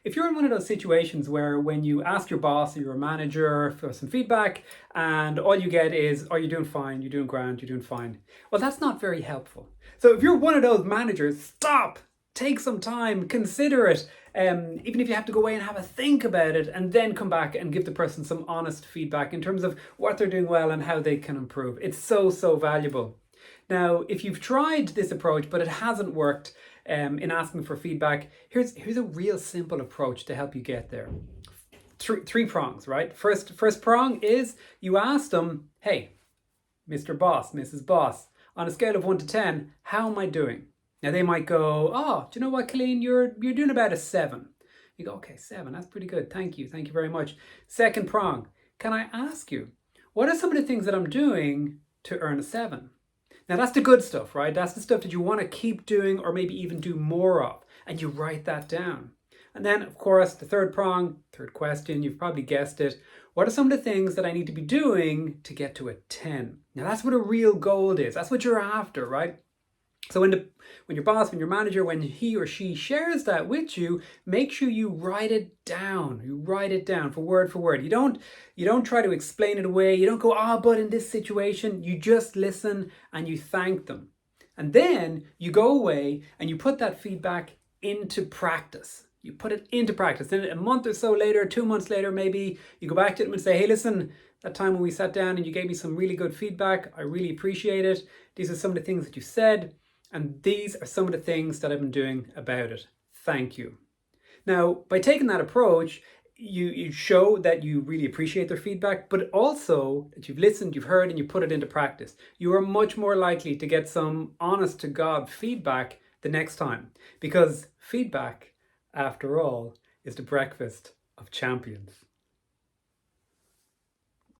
If you're in one of those situations where when you ask your boss or your manager for some feedback and all you get is, "Oh, you're doing fine, you're doing grand, you're doing fine." Well, that's not very helpful. So if you're one of those managers, stop, take some time, consider it. Even if you have to go away and have a think about it and then come back and give the person some honest feedback in terms of what they're doing well and how they can improve. It's so, so valuable. Now, if you've tried this approach but it hasn't worked in asking for feedback, here's a real simple approach to help you get there. Three prongs, right? First prong is you ask them, "Hey, Mr. Boss, Mrs. Boss, on a scale of 1 to 10, how am I doing?" Now they might go, "Oh, do you know what, Colleen? You're doing about a 7." You go, "Okay, 7, that's pretty good. Thank you very much." Second prong, can I ask you, what are some of the things that I'm doing to earn a 7? Now that's the good stuff, right? That's the stuff that you want to keep doing or maybe even do more of. And you write that down. And then, of course, the third prong, third question, you've probably guessed it. What are some of the things that I need to be doing to get to a 10? Now that's what a real goal is. That's what you're after, right? So when your boss, when your manager, when he or she shares that with you, make sure you write it down. You write it down for word. You don't try to explain it away. You don't go, "Ah, but in this situation," you just listen and you thank them. And then you go away and you put that feedback into practice. You put it into practice. Then a month or so later, 2 months later, maybe you go back to them and say, "Hey, listen, that time when we sat down and you gave me some really good feedback, I really appreciate it. These are some of the things that you said. And these are some of the things that I've been doing about it. Thank you." Now, by taking that approach, you show that you really appreciate their feedback, but also that you've listened, you've heard, and you put it into practice. You are much more likely to get some honest to God feedback the next time, because feedback, after all, is the breakfast of champions.